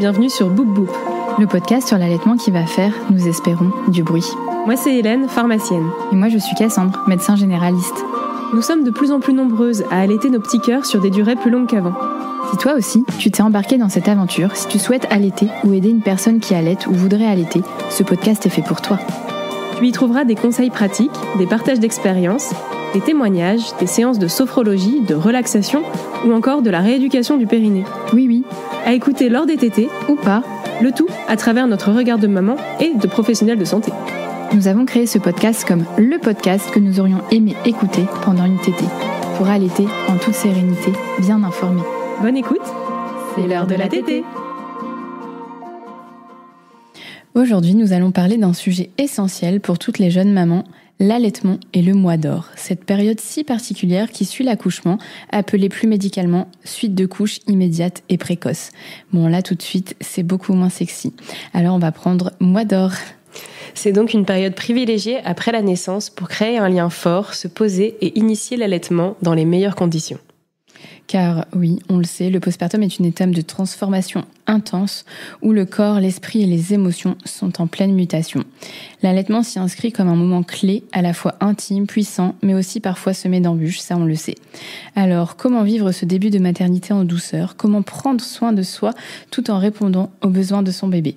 bienvenue sur Boop Boop, le podcast sur l'allaitement qui va faire, nous espérons, du bruit. Moi c'est Hélène, pharmacienne. Et moi je suis Cassandre, médecin généraliste. Nous sommes de plus en plus nombreuses à allaiter nos petits cœurs sur des durées plus longues qu'avant. Si toi aussi, tu t'es embarqué dans cette aventure, si tu souhaites allaiter ou aider une personne qui allaite ou voudrait allaiter, ce podcast est fait pour toi. Tu y trouveras des conseils pratiques, des partages d'expériences, des témoignages, des séances de sophrologie, de relaxation ou encore de la rééducation du périnée. Oui, à écouter lors des tétés ou pas, le tout à travers notre regard de maman et de professionnels de santé. Nous avons créé ce podcast comme le podcast que nous aurions aimé écouter pendant une tétée, pour allaiter en toute sérénité, bien informé. Bonne écoute, c'est l'heure de la tétée. Aujourd'hui, nous allons parler d'un sujet essentiel pour toutes les jeunes mamans, l'allaitement et le mois d'or, cette période si particulière qui suit l'accouchement, appelée plus médicalement suite de couche immédiate et précoce. Bon là tout de suite, c'est beaucoup moins sexy. Alors on va prendre mois d'or. C'est donc une période privilégiée après la naissance pour créer un lien fort, se poser et initier l'allaitement dans les meilleures conditions. Car oui, on le sait, le postpartum est une étape de transformation intense où le corps, l'esprit et les émotions sont en pleine mutation. L'allaitement s'y inscrit comme un moment clé, à la fois intime, puissant, mais aussi parfois semé d'embûches, ça on le sait. Alors, comment vivre ce début de maternité en douceur ? Comment prendre soin de soi tout en répondant aux besoins de son bébé ?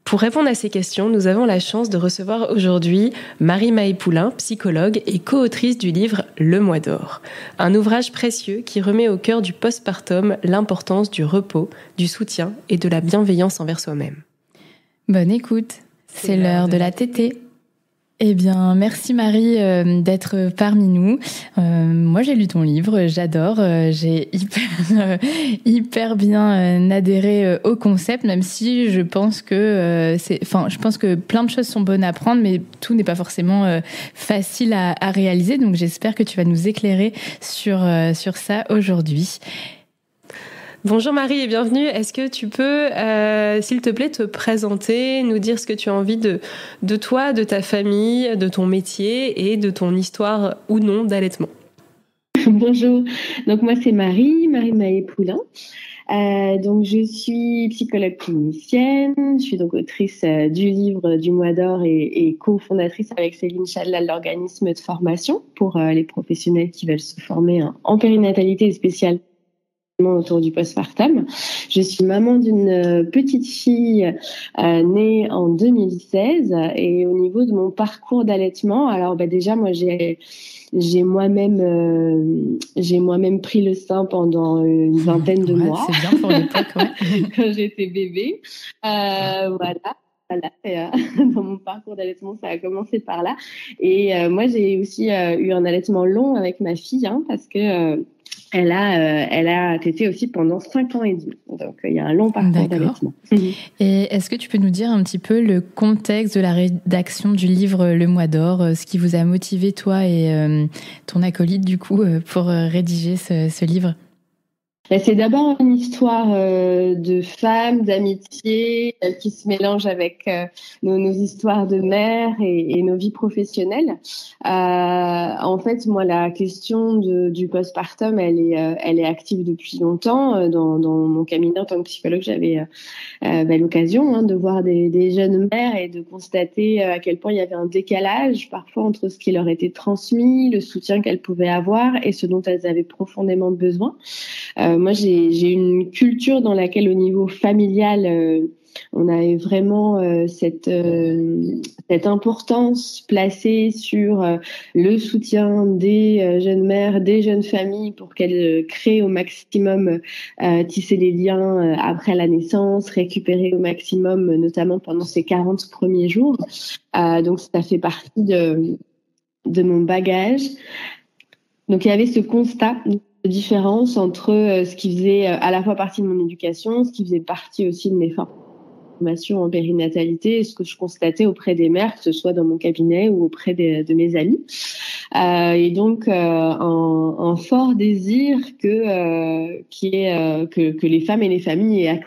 Pour répondre à ces questions, nous avons la chance de recevoir aujourd'hui Marie-Maë Poulain, psychologue et co-autrice du livre Le mois d'or. Un ouvrage précieux qui remet au cœur du postpartum l'importance du repos, du soutien et de la bienveillance envers soi-même. Bonne écoute, c'est l'heure de la tétée. Eh bien, merci Marie d'être parmi nous. Moi, j'ai lu ton livre, j'adore. J'ai hyper bien adhéré au concept, même si je pense que je pense que plein de choses sont bonnes à prendre, mais tout n'est pas forcément facile à réaliser. Donc, j'espère que tu vas nous éclairer sur ça aujourd'hui. Bonjour Marie et bienvenue. Est-ce que tu peux, s'il te plaît, te présenter, nous dire ce que tu as envie de toi, de ta famille, de ton métier et de ton histoire ou non d'allaitement? Bonjour, donc moi c'est Marie-Maë Poulain. Donc je suis psychologue clinicienne, je suis donc autrice du livre du mois d'or et cofondatrice avec Céline Chadla de l'organisme de formation pour les professionnels qui veulent se former en périnatalité et spécialement autour du postpartum. Je suis maman d'une petite fille née en 2016 et au niveau de mon parcours d'allaitement, alors déjà moi j'ai moi-même pris le sein pendant une vingtaine de mois. C'est bien pour l'époque, ouais. Quand j'étais bébé. Voilà. Dans mon parcours d'allaitement, ça a commencé par là. Et moi, j'ai aussi eu un allaitement long avec ma fille, parce que elle a tété aussi pendant 5 ans et demi. Donc, il y a un long parcours d'allaitement. Et est-ce que tu peux nous dire un petit peu le contexte de la rédaction du livre Le mois d'or, ce qui vous a motivé, toi et ton acolyte, du coup, pour rédiger ce livre ? C'est d'abord une histoire de femmes, d'amitié qui se mélange avec nos histoires de mère et nos vies professionnelles. En fait, moi, la question du postpartum, elle est active depuis longtemps. Dans mon cabinet en tant que psychologue, j'avais l'occasion de voir des jeunes mères et de constater à quel point il y avait un décalage parfois entre ce qui leur était transmis, le soutien qu'elles pouvaient avoir et ce dont elles avaient profondément besoin. Moi, j'ai une culture dans laquelle, au niveau familial, on avait vraiment cette importance placée sur le soutien des jeunes mères, des jeunes familles pour qu'elles créent au maximum, tisser les liens après la naissance, récupérer au maximum, notamment pendant ces 40 premiers jours. Donc, ça fait partie de mon bagage. Donc, il y avait ce constat de différence entre ce qui faisait à la fois partie de mon éducation, ce qui faisait partie aussi de mes formations en périnatalité et ce que je constatais auprès des mères, que ce soit dans mon cabinet ou auprès de mes amis. Et donc, un fort désir que les femmes et les familles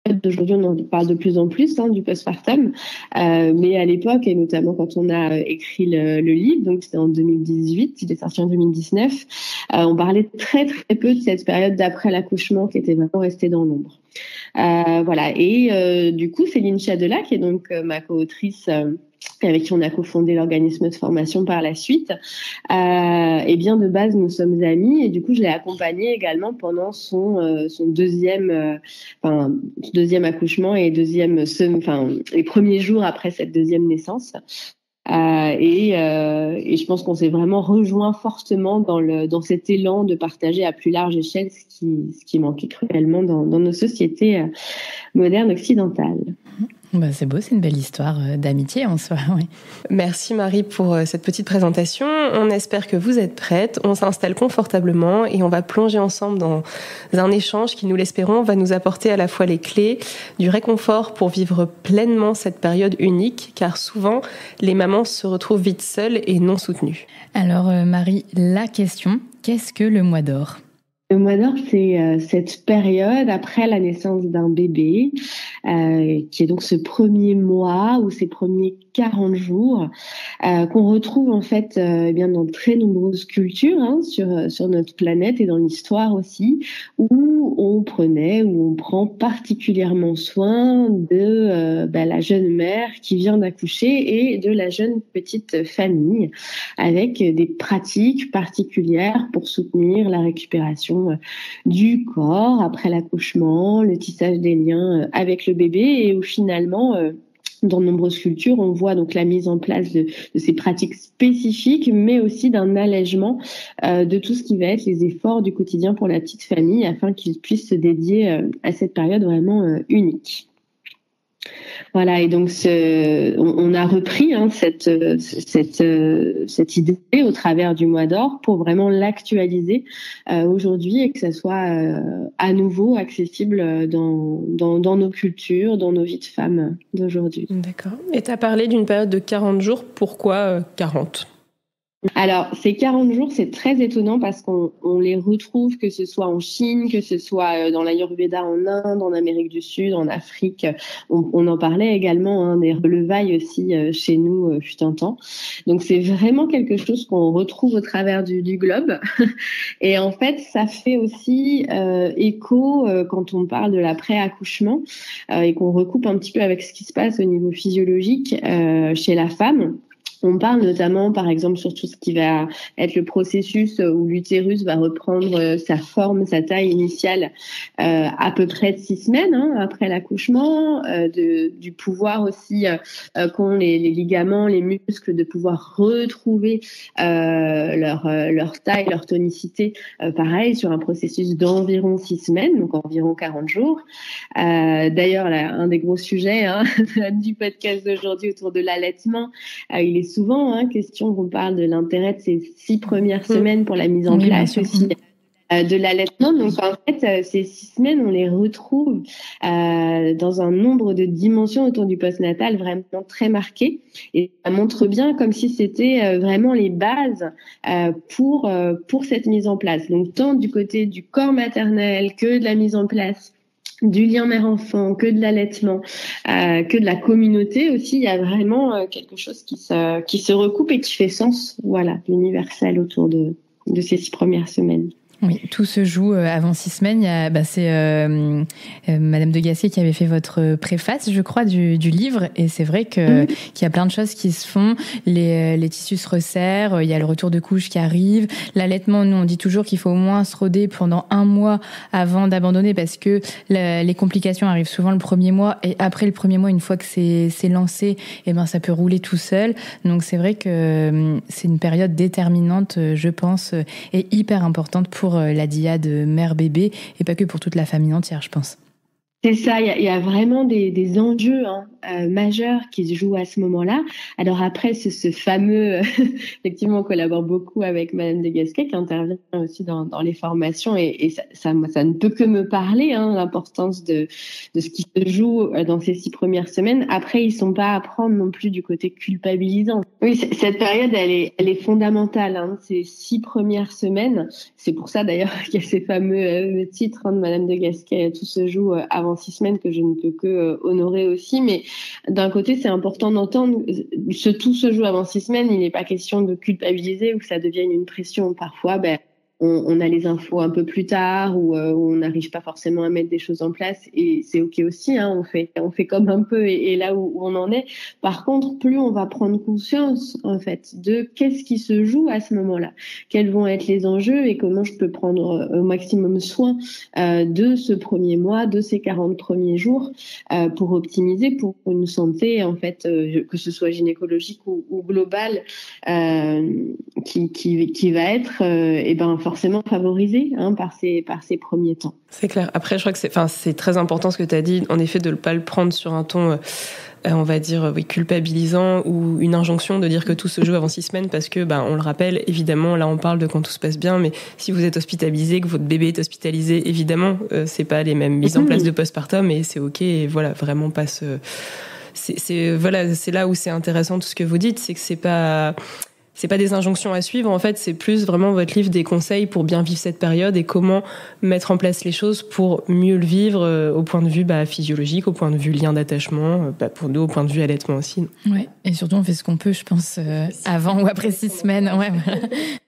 aient Aujourd'hui, on en parle de plus en plus du postpartum, mais à l'époque, et notamment quand on a écrit le livre, donc c'était en 2018, il est sorti en 2019, on parlait très très peu de cette période d'après l'accouchement qui était vraiment restée dans l'ombre. Voilà. Et du coup, Céline Chadela, qui est donc ma co-autrice, avec qui on a cofondé l'organisme de formation par la suite, et bien de base nous sommes amis, et du coup je l'ai accompagnée également pendant son deuxième accouchement et les premiers jours après cette deuxième naissance. Et je pense qu'on s'est vraiment rejoint fortement dans cet élan de partager à plus large échelle ce qui manquait cruellement dans nos sociétés modernes occidentales. Bah c'est beau, c'est une belle histoire d'amitié en soi. Oui. Merci Marie pour cette petite présentation. On espère que vous êtes prêtes. On s'installe confortablement et on va plonger ensemble dans un échange qui, nous l'espérons, va nous apporter à la fois les clés du réconfort pour vivre pleinement cette période unique, car souvent les mamans se retrouvent vite seules et non soutenues. Alors Marie, la question, qu'est-ce que le mois d'or ? Le mois d'or, c'est cette période après la naissance d'un bébé, qui est donc ce premier mois ou ces premiers 40 jours, qu'on retrouve en fait bien dans de très nombreuses cultures sur notre planète et dans l'histoire aussi, où on prend particulièrement soin de la jeune mère qui vient d'accoucher et de la jeune petite famille, avec des pratiques particulières pour soutenir la récupération du corps après l'accouchement, le tissage des liens avec le bébé, et où finalement dans de nombreuses cultures, on voit donc la mise en place de ces pratiques spécifiques, mais aussi d'un allègement de tout ce qui va être les efforts du quotidien pour la petite famille, afin qu'ils puissent se dédier à cette période vraiment unique. Voilà, et donc on a repris cette idée au travers du mois d'or pour vraiment l'actualiser aujourd'hui, et que ça soit à nouveau accessible dans nos cultures, dans nos vies de femmes d'aujourd'hui. D'accord. Et tu as parlé d'une période de 40 jours. Pourquoi 40 ? Alors, ces 40 jours, c'est très étonnant parce qu'on les retrouve, que ce soit en Chine, que ce soit dans l'Ayurveda en Inde, en Amérique du Sud, en Afrique. On en parlait également, des relevailles aussi chez nous, fut un temps. Donc, c'est vraiment quelque chose qu'on retrouve au travers du globe. Et en fait, ça fait aussi écho quand on parle de l'après-accouchement et qu'on recoupe un petit peu avec ce qui se passe au niveau physiologique chez la femme. On parle notamment, par exemple, sur tout ce qui va être le processus où l'utérus va reprendre sa forme, sa taille initiale à peu près de 6 semaines après l'accouchement, du pouvoir aussi qu'ont les ligaments, les muscles, de pouvoir retrouver leur taille, leur tonicité, pareil, sur un processus d'environ 6 semaines, donc environ 40 jours. D'ailleurs, là, un des gros sujets du podcast d'aujourd'hui autour de l'allaitement, il est souvent question qu'on parle de l'intérêt de ces 6 premières semaines pour la mise en place aussi de l'allaitement. Donc en fait, ces 6 semaines, on les retrouve dans un nombre de dimensions autour du postnatal vraiment très marqué, et ça montre bien comme si c'était vraiment les bases pour cette mise en place. Donc tant du côté du corps maternel que de la mise en place du lien mère-enfant, que de l'allaitement, que de la communauté aussi, il y a vraiment quelque chose qui se recoupe et qui fait sens, voilà, d'universel autour de ces 6 premières semaines. Oui, tout se joue avant 6 semaines. C'est Madame de Gasquet qui avait fait votre préface, je crois, du livre. Et c'est vrai qu'il y a plein de choses qui se font. Les tissus se resserrent, il y a le retour de couche qui arrive. L'allaitement, nous, on dit toujours qu'il faut au moins se roder pendant 1 mois avant d'abandonner, parce que les complications arrivent souvent le premier mois. Et après le premier mois, une fois que c'est lancé, ça peut rouler tout seul. Donc c'est vrai que c'est une période déterminante, je pense, et hyper importante pour la dyade mère-bébé, et pas que pour toute la famille entière, je pense. C'est ça, il y a vraiment des enjeux majeurs qui se jouent à ce moment-là. Alors après, ce fameux, effectivement, on collabore beaucoup avec Madame de Gasquet qui intervient aussi dans les formations, et ça ne peut que me parler, l'importance de ce qui se joue dans ces 6 premières semaines. Après, ils sont pas à prendre non plus du côté culpabilisant. Oui, cette période, elle est fondamentale, ces 6 premières semaines. C'est pour ça d'ailleurs qu'il y a ces fameux titres de Madame de Gasquet, tout se joue avant avant 6 semaines que je ne peux que honorer aussi. Mais d'un côté, c'est important d'entendre tout se joue avant 6 semaines. Il n'est pas question de culpabiliser ou que ça devienne une pression. Parfois, on a les infos un peu plus tard ou on n'arrive pas forcément à mettre des choses en place et c'est ok aussi, hein, on fait comme un peu et là où on en est. Par contre, plus on va prendre conscience en fait de qu'est-ce qui se joue à ce moment-là, quels vont être les enjeux et comment je peux prendre au maximum soin de ce premier mois, de ces 40 premiers jours pour optimiser pour une santé en fait que ce soit gynécologique ou globale qui va être forcément favorisé par ces premiers temps. C'est clair. Après, je crois que c'est très important ce que tu as dit, en effet, de ne pas le prendre sur un ton, on va dire, culpabilisant ou une injonction de dire que tout se joue avant 6 semaines parce que, on le rappelle, évidemment, là, on parle de quand tout se passe bien, mais si vous êtes hospitalisé, que votre bébé est hospitalisé, évidemment, c'est pas les mêmes mises en place de postpartum et c'est ok et voilà, vraiment pas se... C'est là où c'est intéressant tout ce que vous dites, c'est que c'est pas des injonctions à suivre, en fait, c'est plus vraiment votre livre des conseils pour bien vivre cette période et comment mettre en place les choses pour mieux le vivre au point de vue physiologique, au point de vue lien d'attachement, pour nous, au point de vue allaitement aussi. Ouais, et surtout, on fait ce qu'on peut, je pense, avant ou après 6 semaines. Ouais, voilà.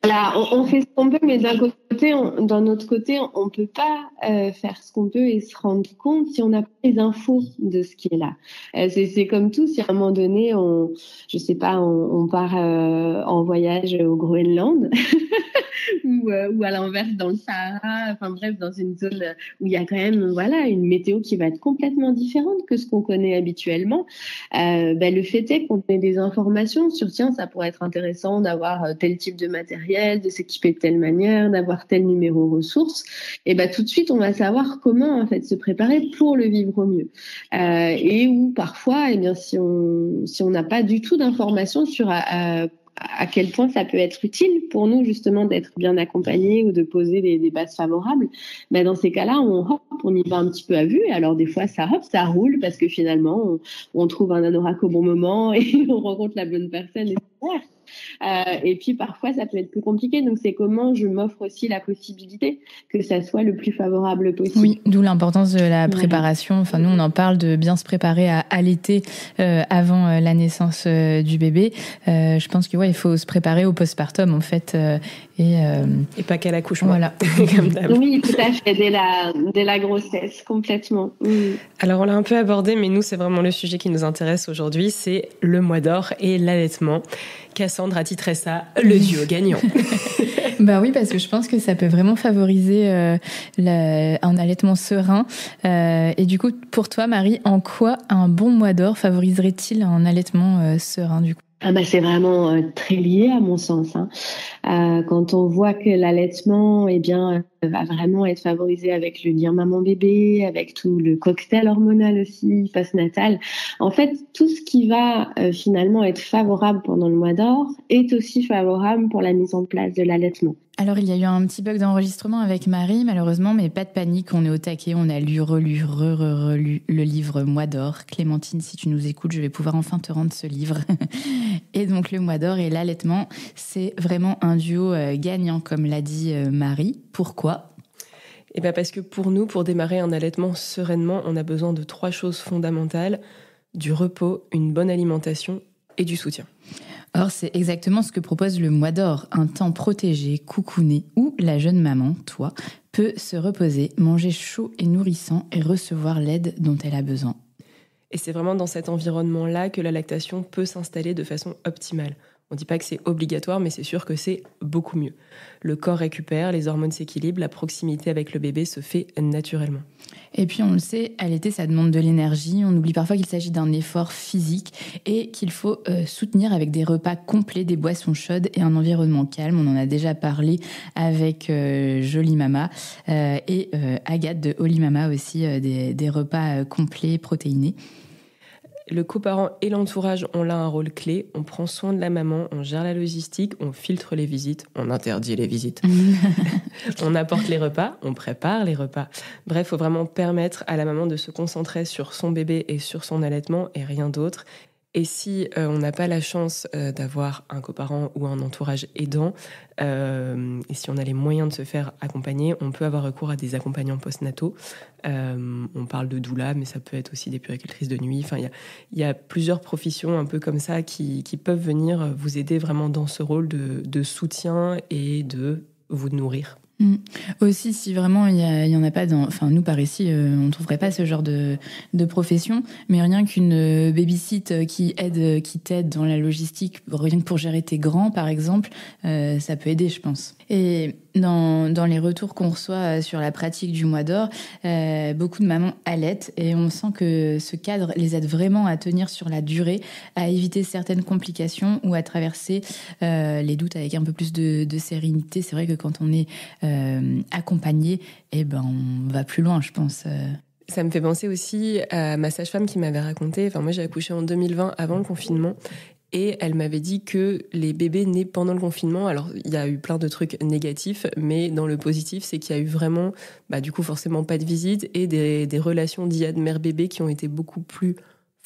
Voilà, on fait ce qu'on peut, mais d'un autre côté, on peut pas faire ce qu'on peut et se rendre compte si on n'a pas les infos de ce qui est là. C'est comme tout, si à un moment donné, on part en voyage au Groenland ou à l'inverse dans le Sahara, enfin bref, dans une zone où il y a quand même une météo qui va être complètement différente que ce qu'on connaît habituellement. Le fait est qu'on ait des informations sur tiens, ça pourrait être intéressant d'avoir tel type de matériel, de s'équiper de telle manière, d'avoir tel numéro ressources. Et tout de suite, on va savoir comment en fait se préparer pour le vivre au mieux. Et où parfois, si on n'a pas du tout d'informations sur à quel point ça peut être utile pour nous justement d'être bien accompagnés ou de poser des bases favorables, dans ces cas-là, on y va un petit peu à vue. Alors des fois, ça roule parce que finalement, on trouve un anorak au bon moment et on rencontre la bonne personne. Et puis parfois, ça peut être plus compliqué. Donc c'est comment je m'offre aussi la possibilité que ça soit le plus favorable possible. Oui, d'où l'importance de la préparation. Enfin, nous, on en parle de bien se préparer à allaiter avant la naissance du bébé. Je pense que il faut se préparer au postpartum en fait et pas qu'à l'accouchement. Voilà. Oui, tout à fait, dès la grossesse, complètement. Alors on l'a un peu abordé, mais nous c'est vraiment le sujet qui nous intéresse aujourd'hui, c'est le mois d'or et l'allaitement. Cassandre a titré ça le duo gagnant. Oui, parce que je pense que ça peut vraiment favoriser un allaitement serein. Et du coup, pour toi, Marie, en quoi un bon mois d'or favoriserait-il un allaitement serein du coup ? C'est vraiment très lié à mon sens. Quand on voit que l'allaitement va vraiment être favorisé avec le lien maman-bébé, avec tout le cocktail hormonal aussi, postnatal. En fait, tout ce qui va finalement être favorable pendant le mois d'or est aussi favorable pour la mise en place de l'allaitement. Alors, il y a eu un petit bug d'enregistrement avec Marie, malheureusement, mais pas de panique, on est au taquet, on a lu, relu le livre Mois d'or. Clémentine, si tu nous écoutes, je vais pouvoir enfin te rendre ce livre. Et donc, le mois d'or et l'allaitement, c'est vraiment un duo gagnant, comme l'a dit Marie. Pourquoi ? Parce que pour nous, pour démarrer un allaitement sereinement, on a besoin de 3 choses fondamentales, du repos, une bonne alimentation et du soutien. Or, c'est exactement ce que propose le mois d'or, un temps protégé, coucouné, où la jeune maman, toi, peut se reposer, manger chaud et nourrissant et recevoir l'aide dont elle a besoin. Et c'est vraiment dans cet environnement-là que la lactation peut s'installer de façon optimale. On ne dit pas que c'est obligatoire, mais c'est sûr que c'est beaucoup mieux. Le corps récupère, les hormones s'équilibrent, la proximité avec le bébé se fait naturellement. Et puis on le sait, allaiter, ça demande de l'énergie. On oublie parfois qu'il s'agit d'un effort physique et qu'il faut soutenir avec des repas complets, des boissons chaudes et un environnement calme. On en a déjà parlé avec Jolie Mama et Agathe de Holy Mama aussi, des repas complets, protéinés. Le coparent et l'entourage ont là un rôle clé. On prend soin de la maman, on gère la logistique, on filtre les visites, on interdit les visites. On apporte les repas, on prépare les repas. Bref, il faut vraiment permettre à la maman de se concentrer sur son bébé et sur son allaitement et rien d'autre. Et si on n'a pas la chance d'avoir un coparent ou un entourage aidant, et si on a les moyens de se faire accompagner, on peut avoir recours à des accompagnants postnataux. On parle de doula, mais ça peut être aussi des puéricultrices de nuit. Enfin, il y a plusieurs professions un peu comme ça qui peuvent venir vous aider vraiment dans ce rôle de soutien et de vous nourrir. Aussi, si vraiment il y en a pas enfin nous par ici, on trouverait pas ce genre de profession, mais rien qu'une babysit qui t'aide dans la logistique, rien que pour gérer tes grands par exemple, ça peut aider, je pense. Et dans les retours qu'on reçoit sur la pratique du mois d'or, beaucoup de mamans allaitent et on sent que ce cadre les aide vraiment à tenir sur la durée, à éviter certaines complications ou à traverser les doutes avec un peu plus de sérénité. C'est vrai que quand on est accompagné, on va plus loin, je pense. Ça me fait penser aussi à ma sage-femme qui m'avait raconté, moi j'ai accouché en 2020 avant le confinement, et elle m'avait dit que les bébés nés pendant le confinement, alors il y a eu plein de trucs négatifs, mais dans le positif, c'est qu'il y a eu vraiment, du coup forcément pas de visite, et des relations d'IAD mère-bébé qui ont été beaucoup plus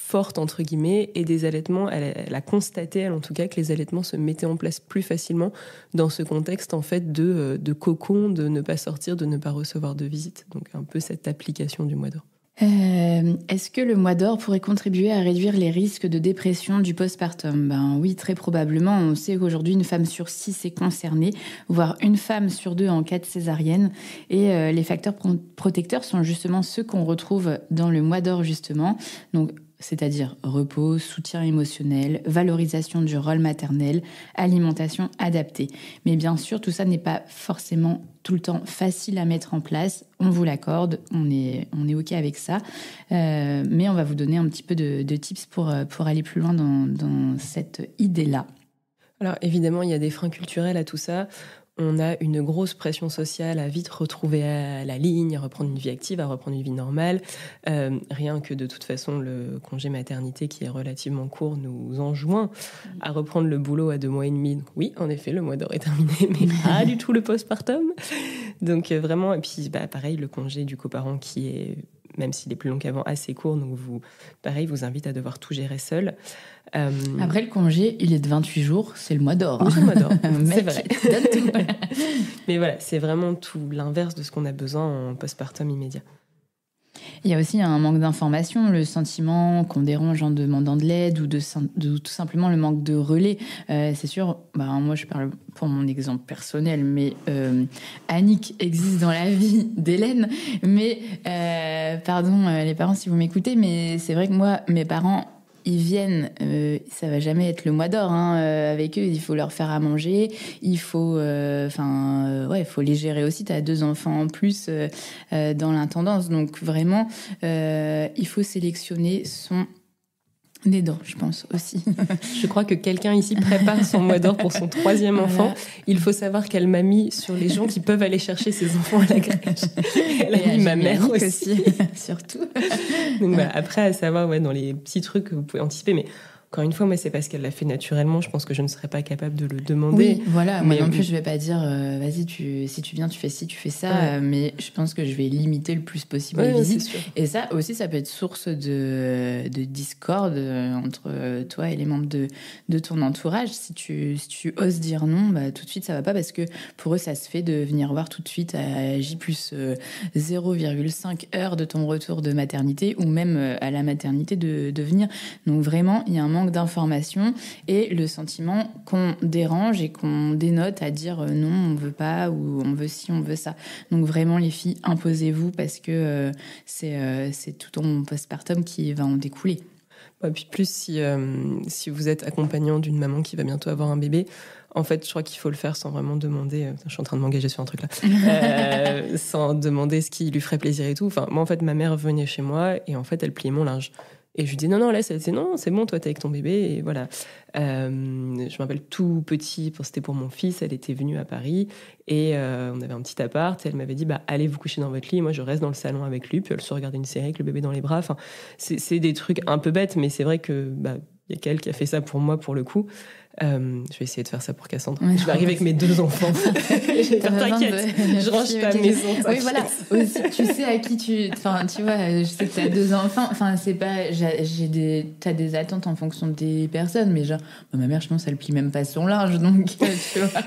forte entre guillemets, et des allaitements, elle a constaté, elle en tout cas, que les allaitements se mettaient en place plus facilement dans ce contexte en fait de cocon, de ne pas sortir, de ne pas recevoir de visite. Donc un peu cette application du mois d'or. Est-ce que le mois d'or pourrait contribuer à réduire les risques de dépression du postpartum ? Oui, très probablement. On sait qu'aujourd'hui, une femme sur 6 est concernée, voire une femme sur 2 en cas de césarienne. Et les facteurs protecteurs sont justement ceux qu'on retrouve dans le mois d'or, justement. Donc, c'est-à-dire repos, soutien émotionnel, valorisation du rôle maternel, alimentation adaptée. Mais bien sûr, tout ça n'est pas forcément tout le temps facile à mettre en place. On vous l'accorde, on est OK avec ça. Mais on va vous donner un petit peu de tips pour aller plus loin dans cette idée-là. Alors évidemment, il y a des freins culturels à tout ça. On a une grosse pression sociale à vite retrouver à la ligne, à reprendre une vie active, à reprendre une vie normale. Rien que de toute façon, le congé maternité qui est relativement court nous enjoint à reprendre le boulot à 2 mois et demi. Donc, oui, en effet, le mois d'or est terminé, mais pas du tout le postpartum. Donc vraiment, et puis pareil, le congé du coparent qui est, même s'il est plus long qu'avant, assez court. Donc vous invite à devoir tout gérer seul. Après, le congé, il est de 28 jours, c'est le mois d'or. C'est le mois d'or, c'est vrai. Donne tout. Mais voilà, c'est vraiment tout l'inverse de ce qu'on a besoin en postpartum immédiat. Il y a aussi un manque d'information, le sentiment qu'on dérange en demandant de l'aide ou de tout simplement le manque de relais. C'est sûr, moi je parle pour mon exemple personnel, mais Annick existe dans la vie d'Hélène. Mais, pardon les parents si vous m'écoutez, mais c'est vrai que moi, mes parents, ils viennent, ça va jamais être le mois d'or avec eux, il faut leur faire à manger, il faut il faut les gérer aussi, tu as 2 enfants en plus dans l'intendance, donc vraiment il faut sélectionner son aidant, je pense aussi. Je crois que quelqu'un ici prépare son mois d'or pour son 3e enfant. Voilà. Il faut savoir qu'elle m'a mis sur les gens qui peuvent aller chercher ses enfants à la crèche. Elle a mis ma mère aussi. Surtout. Donc voilà, après, à savoir dans les petits trucs que vous pouvez anticiper, mais encore une fois, moi, c'est parce qu'elle l'a fait naturellement. Je pense que je ne serais pas capable de le demander. Oui, voilà. Moi non plus, je vais pas dire, vas-y, si tu viens, tu fais ci, tu fais ça. Ouais. Mais je pense que je vais limiter le plus possible les visites. Et ça aussi, ça peut être source de discorde entre toi et les membres de ton entourage. Si tu oses dire non, tout de suite, ça va pas, parce que pour eux, ça se fait de venir voir tout de suite à J plus 0,5 heures de ton retour de maternité, ou même à la maternité de venir. Donc vraiment, il y a un manque d'information et le sentiment qu'on dérange et qu'on dénote à dire non, on veut pas, ou on veut ci, on veut ça. Donc vraiment, les filles, imposez-vous, parce que c'est tout ton postpartum qui va en découler. Et puis plus si vous êtes accompagnant d'une maman qui va bientôt avoir un bébé, en fait, je crois qu'il faut le faire sans vraiment demander. Je suis en train de m'engager sur un truc là, sans demander ce qui lui ferait plaisir et tout. Enfin, moi, en fait, ma mère venait chez moi et en fait, elle pliait mon linge. Et je lui dis non, là, c'est bon, toi, t'es avec ton bébé. Et voilà. Je me rappelle tout petit, c'était pour mon fils, elle était venue à Paris et on avait un petit appart. Et elle m'avait dit, allez vous coucher dans votre lit. Moi, je reste dans le salon avec lui. Puis elle se regardait une série avec le bébé dans les bras. Enfin, c'est des trucs un peu bêtes, mais c'est vrai que il y a qu'elle qui a fait ça pour moi, pour le coup. Je vais essayer de faire ça pour Cassandre. Je vais arriver avec mes 2 enfants. Je vais faire, t'inquiète, je range ta maison. Oui, voilà. Aussi, tu sais à qui tu... Enfin, tu vois, je sais que t'as 2 enfants. Enfin, c'est pas... T'as des attentes en fonction des personnes, mais genre... ma mère, je pense, elle plie même pas son linge, donc, tu vois.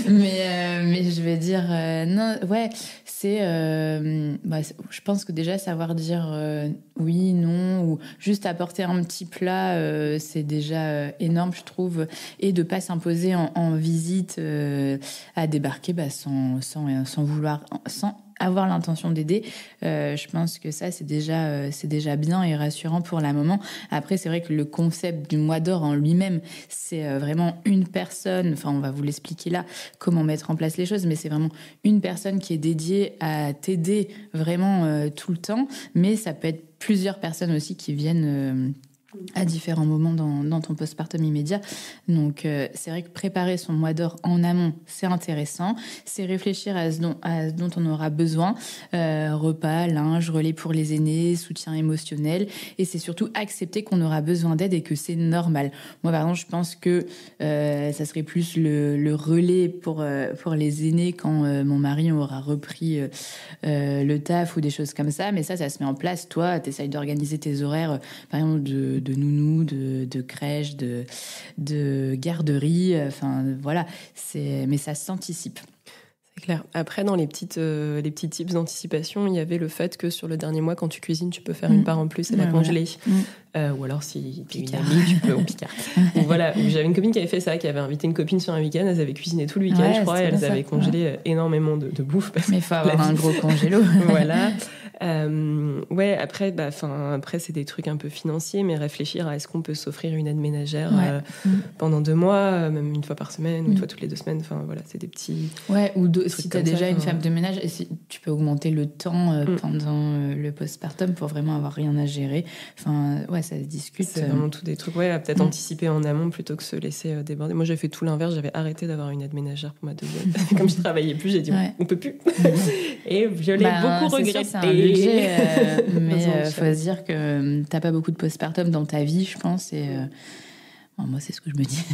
Mais je vais dire... non, ouais, c'est... je pense que déjà, savoir dire oui, non, ou juste apporter un petit plat, c'est déjà énorme, je trouve. Et de pas s'imposer en visite à débarquer sans vouloir, sans avoir l'intention d'aider. Je pense que ça, c'est déjà bien et rassurant pour la maman. Après, c'est vrai que le concept du mois d'or en lui-même, c'est vraiment une personne, enfin, on va vous l'expliquer là, comment mettre en place les choses, mais c'est vraiment une personne qui est dédiée à t'aider vraiment tout le temps. Mais ça peut être plusieurs personnes aussi qui viennent... à différents moments dans ton postpartum immédiat. Donc, c'est vrai que préparer son mois d'or en amont, c'est intéressant. C'est réfléchir à ce dont on aura besoin. Repas, linge, relais pour les aînés, soutien émotionnel. Et c'est surtout accepter qu'on aura besoin d'aide et que c'est normal. Moi, par exemple, je pense que ça serait plus le relais pour les aînés quand mon mari aura repris le taf ou des choses comme ça. Mais ça se met en place. Toi, t'essayes d'organiser tes horaires, par exemple, de nounou, de crèche, de garderie, enfin voilà, mais ça s'anticipe. C'est clair. Après, dans les petits tips d'anticipation, il y avait le fait que sur le dernier mois, quand tu cuisines, tu peux faire une part en plus et la congeler. Ou alors, si tu es une amie, tu peux au Picard. Donc, voilà, j'avais une copine qui avait fait ça, qui avait invité une copine sur un week-end, elles avaient cuisiné tout le week-end, je crois, et elles avaient congelé énormément de bouffe. Mais il faut avoir un gros congélo. Voilà. Ouais, après, c'est des trucs un peu financiers, mais réfléchir à est-ce qu'on peut s'offrir une aide ménagère pendant 2 mois, même une fois par semaine, ou une fois toutes les 2 semaines. Enfin, voilà, c'est des petits. Ouais, ou si tu as déjà une femme de ménage, et si tu peux augmenter le temps pendant le postpartum pour vraiment avoir rien à gérer. Enfin, ouais, ça se discute. C'est vraiment tout des trucs. Ouais, peut-être anticiper en amont plutôt que se laisser déborder. Moi, j'ai fait tout l'inverse. J'avais arrêté d'avoir une aide ménagère pour ma deuxième. Comme je travaillais plus, j'ai dit on peut plus. Et je l'ai beaucoup regretté. C'est un budget, mais faut se dire que t'as pas beaucoup de postpartum dans ta vie, je pense. Et moi, c'est ce que je me dis.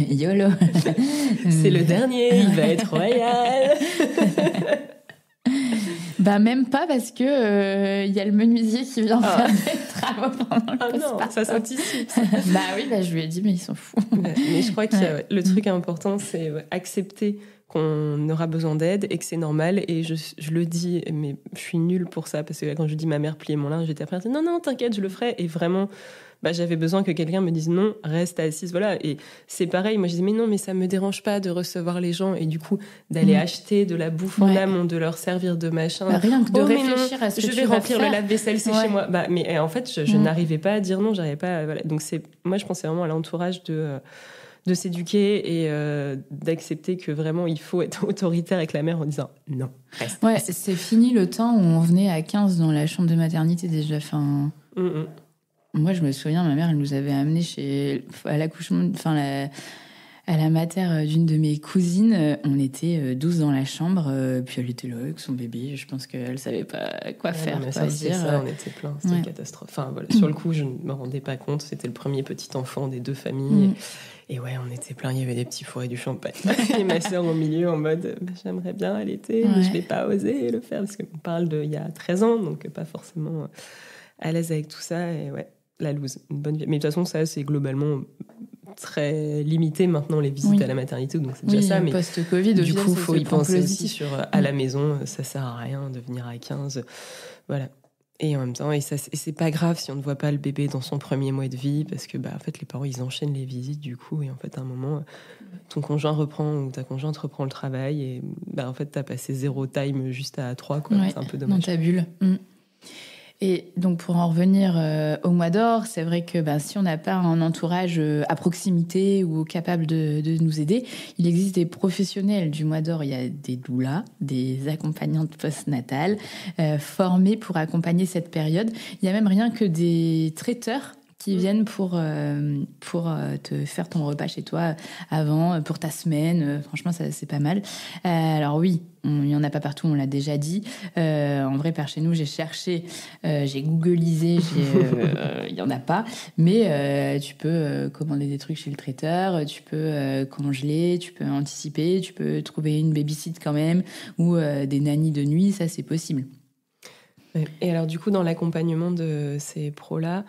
YOLO. C'est le dernier, il va être royal. Même pas, parce que y a le menuisier qui vient faire des travaux pendant le postpartum. Non, ça s'anticipe. Oui, je lui ai dit, mais ils sont fous. Mais je crois que le truc important, c'est accepter qu'on aura besoin d'aide et que c'est normal. Et je le dis, mais je suis nulle pour ça, parce que quand je dis ma mère pliait mon linge, j'étais après, non, t'inquiète, je le ferai. Et vraiment, j'avais besoin que quelqu'un me dise non, reste assise, voilà. Et c'est pareil, moi je disais, mais non, mais ça me dérange pas de recevoir les gens, et du coup d'aller acheter de la bouffe en amont, de leur servir de machin. Rien que de réfléchir à ce que je vais remplir le lave-vaisselle, c'est chez moi. Mais en fait, je n'arrivais pas à dire non, j'arrivais pas. Voilà. Donc moi je pensais vraiment à l'entourage de s'éduquer et d'accepter que vraiment il faut être autoritaire avec la mère en disant non, reste. Ouais, c'est fini le temps où on venait à 15 dans la chambre de maternité déjà. Enfin. Moi, je me souviens, ma mère, elle nous avait amenés à l'accouchement, à la mater d'une de mes cousines. On était 12 dans la chambre, puis elle était là avec son bébé. Je pense qu'elle savait pas quoi faire. Mais ça, on était plein, c'était une catastrophe. Enfin, voilà, sur le coup, je ne me rendais pas compte. C'était le premier petit enfant des 2 familles. Et ouais, on était plein, il y avait des petits fours et du champagne. Et ma sœur au milieu en mode, j'aimerais bien allaiter, mais je vais pas oser le faire, parce qu'on parle d'il y a 13 ans, donc pas forcément à l'aise avec tout ça. Et ouais, la loose, une bonne vie. Mais de toute façon, ça, c'est globalement très limité maintenant, les visites à la maternité, donc c'est déjà ça. Mais post-Covid, du coup, il faut y penser aussi à la maison, ça sert à rien de venir à 15. Voilà. Et en même temps, et c'est pas grave si on ne voit pas le bébé dans son premier mois de vie, parce que en fait, les parents, ils enchaînent les visites, du coup, et en fait, à un moment, ton conjoint reprend, ou ta conjointe reprend le travail, et en fait, t'as passé 0 time juste à 3, quoi. C'est un peu dommage. Dans ta bulle. Et donc, pour en revenir au mois d'or, c'est vrai que si on n'a pas un entourage à proximité ou capable de nous aider, il existe des professionnels du mois d'or. Il y a des doulas, des accompagnantes postnatales formées pour accompagner cette période. Il y a même rien que des traiteurs qui viennent pour te faire ton repas chez toi avant, pour ta semaine. Franchement, ça, c'est pas mal. Alors oui, il n'y en a pas partout, on l'a déjà dit. En vrai, par chez nous, j'ai cherché, j'ai googlisé, il n'y en a pas. Mais tu peux commander des trucs chez le traiteur, tu peux congeler, tu peux anticiper, tu peux trouver une babysit quand même, ou des nannies de nuit, ça c'est possible. Et alors du coup, dans l'accompagnement de ces pros-là,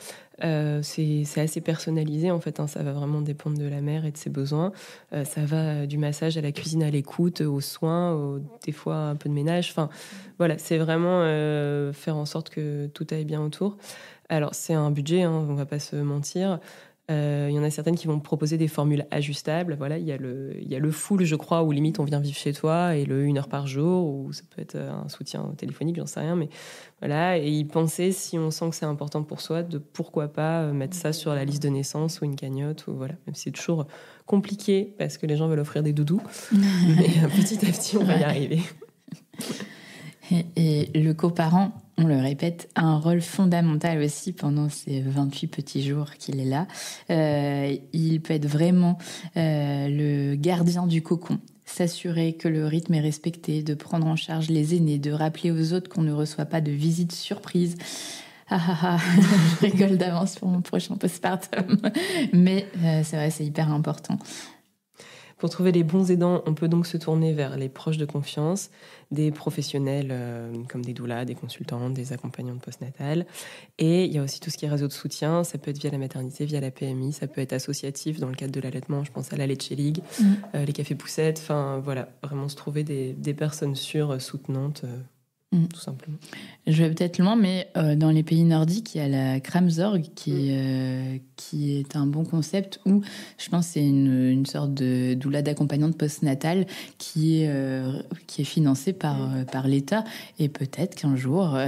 c'est assez personnalisé en fait, hein, ça va vraiment dépendre de la mère et de ses besoins. Ça va du massage à la cuisine, à l'écoute, aux soins, des fois un peu de ménage. Enfin, voilà, c'est vraiment faire en sorte que tout aille bien autour. Alors c'est un budget, hein, on va pas se mentir. Il y en a certaines qui vont proposer des formules ajustables. Voilà, il y a le full, je crois, où limite on vient vivre chez toi, et le 1 heure par jour, ou ça peut être un soutien téléphonique, j'en sais rien, mais voilà. Et y penser, si on sent que c'est important pour soi, de pourquoi pas mettre ça sur la liste de naissance ou une cagnotte, ou voilà. Même si c'est toujours compliqué parce que les gens veulent offrir des doudous, mais petit à petit on va y arriver. Et le coparent, on le répète, a un rôle fondamental aussi pendant ces 28 petits jours qu'il est là. Il peut être vraiment le gardien du cocon, s'assurer que le rythme est respecté, de prendre en charge les aînés, de rappeler aux autres qu'on ne reçoit pas de visite surprise. Je rigole d'avance pour mon prochain postpartum. Mais c'est vrai, c'est hyper important. Pour trouver les bons aidants, on peut donc se tourner vers les proches de confiance, des professionnels comme des doulas, des consultantes, des accompagnantes postnatales. Et il y a aussi tout ce qui est réseau de soutien. Ça peut être via la maternité, via la PMI. Ça peut être associatif dans le cadre de l'allaitement. Je pense à la Leche League, les cafés poussettes. Enfin, voilà, vraiment se trouver des personnes sûres, soutenantes, tout simplement. Je vais peut-être loin, mais dans les pays nordiques, il y a la Kramsorg qui est un bon concept où je pense que c'est une sorte de doula d'accompagnante postnatale qui est financée par l'État. Et peut-être qu'un jour,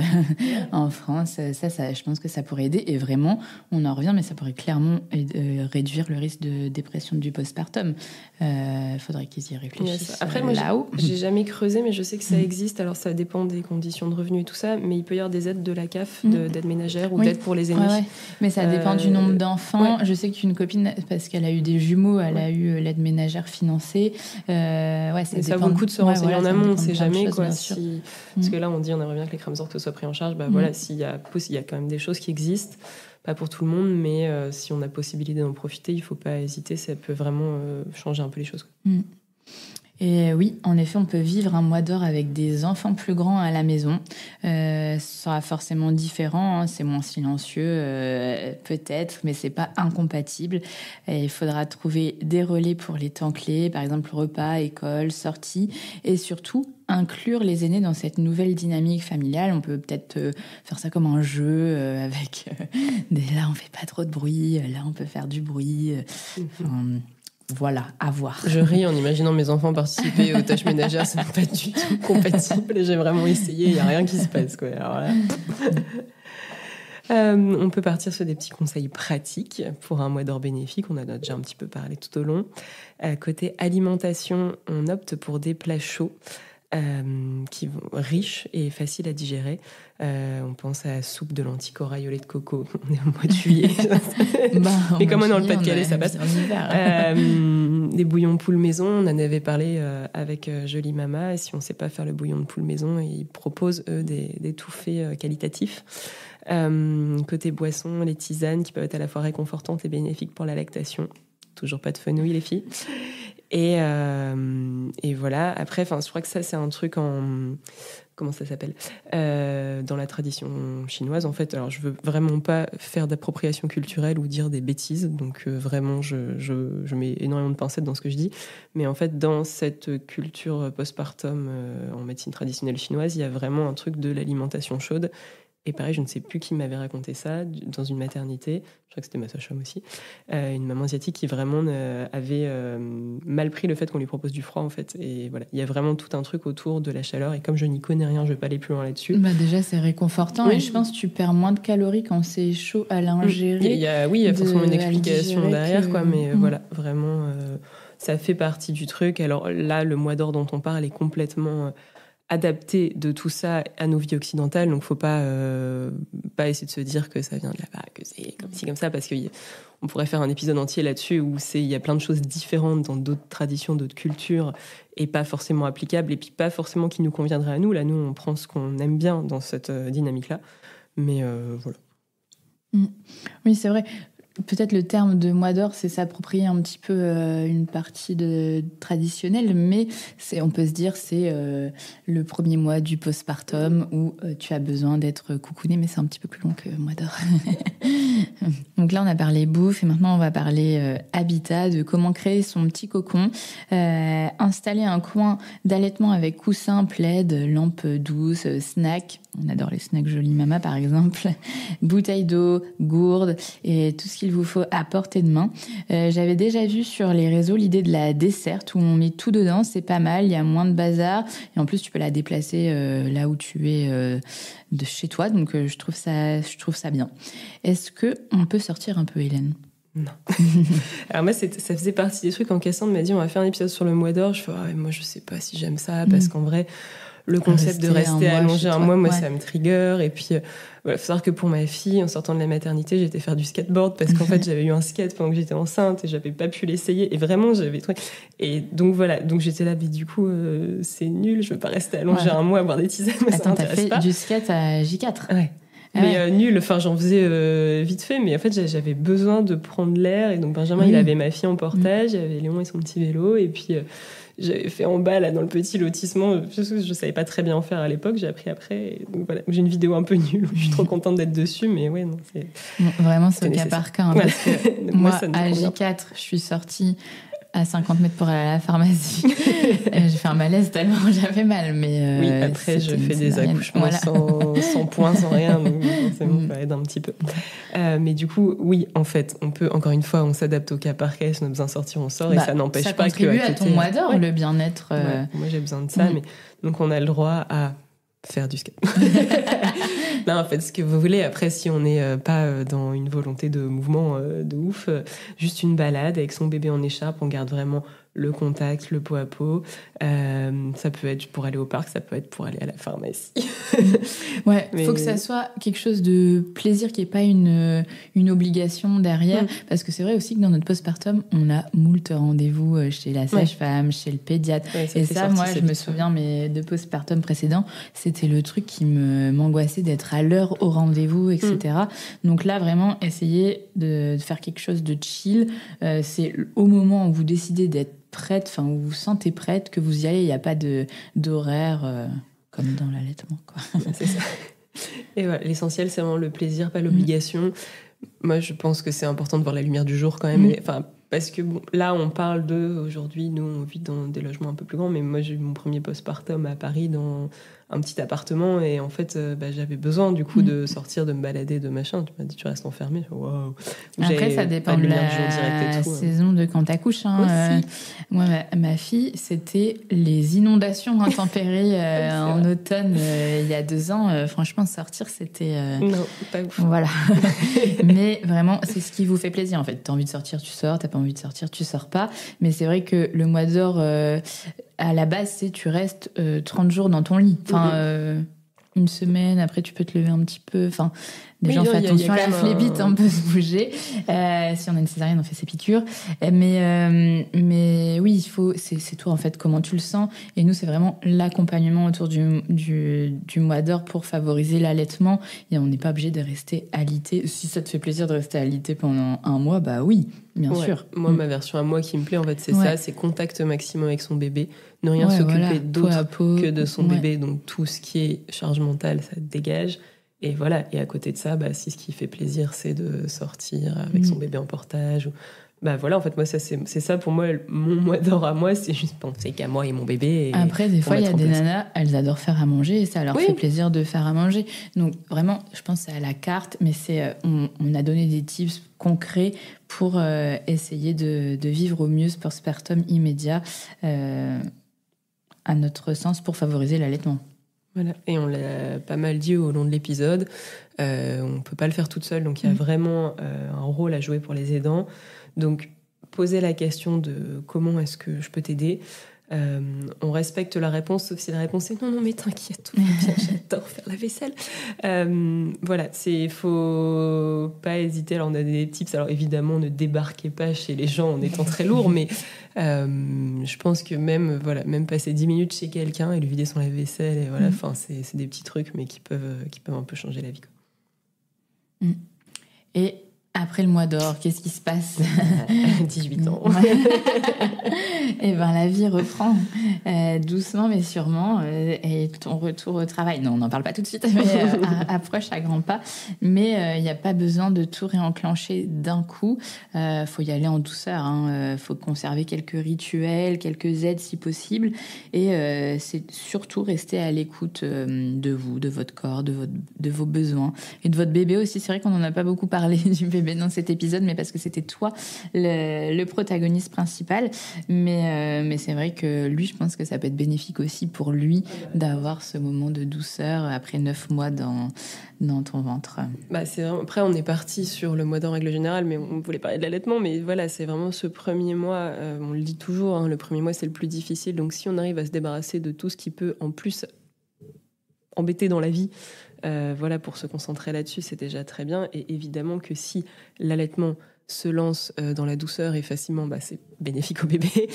en France, ça, je pense que ça pourrait aider. Et vraiment, on en revient, mais ça pourrait clairement réduire le risque de dépression du postpartum. Il faudrait qu'ils y réfléchissent. Après, moi, là-haut. J'ai jamais creusé, mais je sais que ça existe. Alors, ça dépend des conditions de revenus et tout ça, mais il peut y avoir des aides de la CAF, d'aide ménagère ou d'aide pour les aînés. Ouais. Mais ça dépend du nombre d'enfants. Ouais. Je sais qu'une copine, parce qu'elle a eu des jumeaux, elle a eu l'aide ménagère financée. Ça vaut le coup de se renseigner en amont, on ne sait jamais. Quoi, parce que là, on dit on aimerait bien que les Kramsorg soient pris en charge. Voilà, il y a quand même des choses qui existent. Pas pour tout le monde, mais si on a possibilité d'en profiter, il ne faut pas hésiter. Ça peut vraiment changer un peu les choses. Et oui, en effet, on peut vivre un mois d'or avec des enfants plus grands à la maison. Ce sera forcément différent, hein, c'est moins silencieux, peut-être, mais c'est pas incompatible. Et il faudra trouver des relais pour les temps clés, par exemple repas, école, sortie, et surtout inclure les aînés dans cette nouvelle dynamique familiale. On peut peut-être faire ça comme un jeu avec là on fait pas trop de bruit, là on peut faire du bruit. Voilà, à voir. Je ris en imaginant mes enfants participer aux tâches ménagères, c'est pas du tout compatible. J'ai vraiment essayé, il n'y a rien qui se passe, quoi. Alors là... on peut partir sur des petits conseils pratiques pour un mois d'or bénéfique. On en a déjà un petit peu parlé tout au long. Côté alimentation, on opte pour des plats chauds. Qui vont riches et faciles à digérer. On pense à la soupe de lentilles corail au lait de coco. On est au mois de juillet. Mais comme on est dans le Pas-de-Calais, ça passe. Des bouillons de poule maison. On en avait parlé avec Jolie Mama. Et si on ne sait pas faire le bouillon de poule maison, ils proposent, eux, des touffés qualitatifs. Côté boisson, les tisanes qui peuvent être à la fois réconfortantes et bénéfiques pour la lactation. Toujours pas de fenouil, les filles. Et voilà. Après, je crois que ça, c'est un truc comment ça s'appelle dans la tradition chinoise, en fait. Alors, je veux vraiment pas faire d'appropriation culturelle ou dire des bêtises. Donc, vraiment, je mets énormément de pincettes dans ce que je dis. Mais en fait, dans cette culture postpartum en médecine traditionnelle chinoise, il y a vraiment un truc de l'alimentation chaude. Et pareil, je ne sais plus qui m'avait raconté ça, dans une maternité, je crois que c'était ma sage-femme aussi, une maman asiatique qui vraiment avait mal pris le fait qu'on lui propose du froid, en fait. Et voilà, il y a vraiment tout un truc autour de la chaleur, et comme je n'y connais rien, je ne vais pas aller plus loin là-dessus. Déjà, c'est réconfortant, et je pense que tu perds moins de calories quand c'est chaud à l'ingérer. Il y a forcément une explication derrière, quoi, mais voilà, vraiment, ça fait partie du truc. Alors là, le mois d'or dont on parle est complètement... adapté de tout ça à nos vies occidentales, donc faut pas essayer de se dire que ça vient de là-bas, que c'est comme ici comme ça, parce qu'on pourrait faire un épisode entier là-dessus où il y a plein de choses différentes dans d'autres traditions, d'autres cultures, et pas forcément applicables, et puis pas forcément qui nous conviendraient à nous. Là, nous, on prend ce qu'on aime bien dans cette dynamique-là. Mais voilà. Oui, c'est vrai. Peut-être le terme de mois d'or, c'est s'approprier un petit peu une partie traditionnelle, mais on peut se dire c'est le premier mois du postpartum où tu as besoin d'être coucouné, mais c'est un petit peu plus long que mois d'or. Donc là, on a parlé bouffe et maintenant on va parler habitat, de comment créer son petit cocon, installer un coin d'allaitement avec coussin, plaid, lampe douce, snack. On adore les snacks Jolie Mama, par exemple. Bouteille d'eau, gourde et tout ce qu'il vous faut à portée de main. J'avais déjà vu sur les réseaux l'idée de la desserte où on met tout dedans. C'est pas mal, il y a moins de bazar. Et en plus, tu peux la déplacer là où tu es de chez toi. Donc, je trouve ça bien. Est-ce qu'on peut sortir un peu, Hélène ? Non. Alors moi, ça faisait partie des trucs quand Cassandre m'a dit on va faire un épisode sur le mois d'or. Je fais moi, je sais pas si j'aime ça parce qu'en vrai... Le concept de rester allongé un mois, moi, ça me trigger. Et puis, faut savoir que pour ma fille, en sortant de la maternité, j'étais faire du skateboard parce qu'en fait, j'avais eu un skate pendant que j'étais enceinte et j'avais pas pu l'essayer. Et vraiment, j'avais trouvé. Et donc, voilà. Donc, j'étais là, mais du coup, c'est nul. Je veux pas rester allongée un mois à boire des tisanes. Attends, t'as fait du skate à J4 ? Ouais. Mais nul, enfin j'en faisais vite fait, mais en fait j'avais besoin de prendre l'air. Et donc Benjamin, il avait ma fille en portage, il avait Léon et son petit vélo, et puis j'avais fait en bas là dans le petit lotissement, je savais pas très bien en faire à l'époque, j'ai appris après. Et donc voilà, j'ai une vidéo un peu nulle, je suis trop contente d'être dessus, mais ouais, non, c'est... Bon, vraiment, c'est au cas par cas, hein, parce que moi à J4, je suis sortie à 50 mètres pour aller à la pharmacie. J'ai fait un malaise tellement j'avais mal. Mais oui, après, je fais des accouchements sans points, sans rien. Donc, forcément, ça aide un petit peu. Mais du coup, oui, en fait, on peut, encore une fois, on s'adapte au cas par cas. Si on a besoin de sortir, on sort. Et ça n'empêche pas que... Ça contribue à ton mois d'or, le bien-être. Moi, j'ai besoin de ça. Mais, donc, on a le droit à faire du skate. Non, en fait, ce que vous voulez. Après, si on n'est pas dans une volonté de mouvement de ouf, juste une balade avec son bébé en écharpe, on garde vraiment le contact, le pot à pot. Ça peut être pour aller au parc, ça peut être pour aller à la pharmacie. Ouais, il faut que ça soit quelque chose de plaisir, qui n'y ait pas une obligation derrière. Parce que c'est vrai aussi que dans notre postpartum, on a moult rendez-vous chez la sage-femme, chez le pédiatre. Et ça, moi, je me souviens, mes 2 postpartum précédents, c'était le truc qui m'angoissait d'être à l'heure au rendez-vous, etc. Donc là, vraiment, essayer de faire quelque chose de chill. C'est au moment où vous décidez d'être prête, enfin, vous vous sentez prête, que vous y allez. Il n'y a pas d'horaire comme dans l'allaitement, quoi. C'est ça. Et voilà, l'essentiel, c'est vraiment le plaisir, pas l'obligation. Moi, je pense que c'est important de voir la lumière du jour quand même. Enfin, parce que bon, là, on parle aujourd'hui, nous, on vit dans des logements un peu plus grands, mais moi, j'ai eu mon premier postpartum à Paris dans un petit appartement, et en fait, j'avais besoin du coup de sortir, de me balader, de machin. Tu m'as dit, tu restes enfermée. Waouh. Après, ça dépend de la saison de quand t'accouches. Moi, ma fille, c'était les inondations intempérées en automne il y a 2 ans. Franchement, sortir, c'était... Non, pas ouf. Voilà. Mais vraiment, c'est ce qui vous fait plaisir, en fait. T'as envie de sortir, tu sors. T'as pas envie de sortir, tu sors pas. Mais c'est vrai que le mois d'or... à la base, c'est tu restes 30 jours dans ton lit. Enfin, une semaine, après tu peux te lever un petit peu. Enfin, déjà, on fait attention à la phlébite, on peut se bouger. Si on a une césarienne, on fait ses piqûres. Mais oui, c'est toi, en fait, comment tu le sens. Et nous, c'est vraiment l'accompagnement autour du mois d'or pour favoriser l'allaitement. Et on n'est pas obligé de rester alité. Si ça te fait plaisir de rester alité pendant un mois, bah oui, bien sûr. Moi, ma version à moi qui me plaît, en fait, c'est ça, c'est contact maximum avec son bébé. Ne rien s'occuper d'autre que de son bébé. Donc, tout ce qui est charge mentale, ça dégage. Et voilà. Et à côté de ça, si ce qui fait plaisir, c'est de sortir avec son bébé en portage. Voilà, en fait, moi, ça, c'est ça pour moi, mon mois d'or à moi, c'est juste penser qu'à moi et mon bébé. Après, des fois, il y a des nanas, elles adorent faire à manger et ça leur fait plaisir de faire à manger. Donc, vraiment, je pense que c'est à la carte, mais on a donné des tips concrets pour essayer de vivre au mieux ce postpartum immédiat, à notre sens, pour favoriser l'allaitement. Voilà. Et on l'a pas mal dit au long de l'épisode, on peut pas le faire toute seule, donc il y a vraiment un rôle à jouer pour les aidants. Donc, poser la question de comment est-ce que je peux t'aider. On respecte la réponse, sauf si la réponse est non, mais t'inquiète, tout va bien, j'adore faire la vaisselle. Voilà, faut pas hésiter. Alors, on a des tips. Alors, évidemment, ne débarquez pas chez les gens en étant très lourd, mais je pense que même passer 10 minutes chez quelqu'un et lui vider son lave-vaisselle, et voilà, c'est des petits trucs, mais qui peuvent un peu changer la vie, quoi. Et après le mois d'or, qu'est-ce qui se passe? 18 ans. Et la vie reprend doucement mais sûrement. Et ton retour au travail, non, on n'en parle pas tout de suite, mais approche à grands pas. Mais il n'y a pas besoin de tout réenclencher d'un coup. Faut y aller en douceur. Faut conserver quelques rituels, quelques aides si possible. Et c'est surtout rester à l'écoute de vous, de votre corps, de vos besoins et de votre bébé aussi. C'est vrai qu'on n'en a pas beaucoup parlé du bébé dans cet épisode, mais parce que c'était toi le protagoniste principal. Mais c'est vrai que lui, je pense que ça peut être bénéfique aussi pour lui d'avoir ce moment de douceur après 9 mois dans ton ventre. Après, on est parti sur le mois d'or en règle générale, mais on voulait parler de l'allaitement. Mais voilà, c'est vraiment ce premier mois, on le dit toujours, le premier mois, c'est le plus difficile. Donc, si on arrive à se débarrasser de tout ce qui peut, en plus, embêter dans la vie, pour se concentrer là-dessus, c'est déjà très bien. Et évidemment que si l'allaitement se lance dans la douceur et facilement, c'est bénéfique au bébé.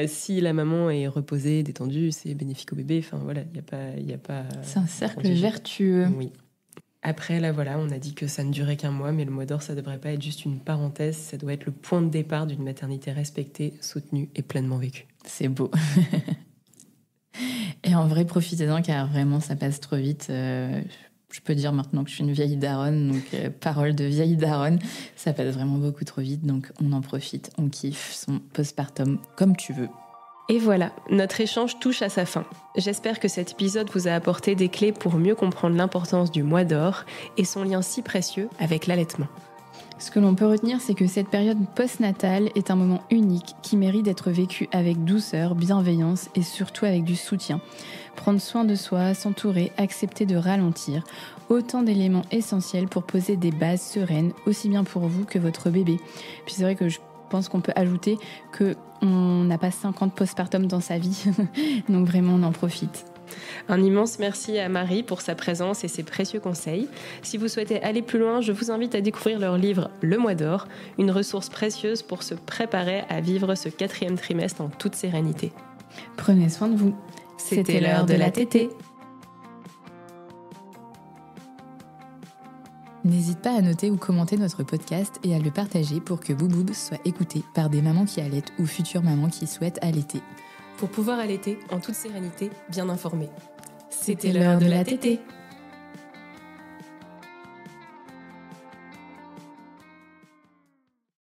Si la maman est reposée, détendue, c'est bénéfique au bébé. Enfin voilà, il y a pas. C'est un cercle vertueux. Oui. Après là, on a dit que ça ne durait qu'un mois, mais le mois d'or, ça devrait pas être juste une parenthèse. Ça doit être le point de départ d'une maternité respectée, soutenue et pleinement vécue. C'est beau. Et en vrai, profitez-en, car vraiment, ça passe trop vite. Je peux dire maintenant que je suis une vieille daronne, donc parole de vieille daronne, ça passe vraiment beaucoup trop vite, donc on en profite, on kiffe son postpartum comme tu veux. Et voilà, notre échange touche à sa fin. J'espère que cet épisode vous a apporté des clés pour mieux comprendre l'importance du mois d'or et son lien si précieux avec l'allaitement. Ce que l'on peut retenir, c'est que cette période postnatale est un moment unique qui mérite d'être vécu avec douceur, bienveillance et surtout avec du soutien. Prendre soin de soi, s'entourer, accepter de ralentir, autant d'éléments essentiels pour poser des bases sereines, aussi bien pour vous que votre bébé. Puis c'est vrai que je pense qu'on peut ajouter qu'on n'a pas 50 postpartum dans sa vie, donc vraiment on en profite. Un immense merci à Marie pour sa présence et ses précieux conseils. Si vous souhaitez aller plus loin, je vous invite à découvrir leur livre Le Mois d'Or, une ressource précieuse pour se préparer à vivre ce 4e trimestre en toute sérénité. Prenez soin de vous. C'était l'heure de la tétée. N'hésite pas à noter ou commenter notre podcast et à le partager pour que Bouboub soit écouté par des mamans qui allaitent ou futures mamans qui souhaitent allaiter. Pour pouvoir allaiter en toute sérénité, bien informée. C'était l'heure de la tétée.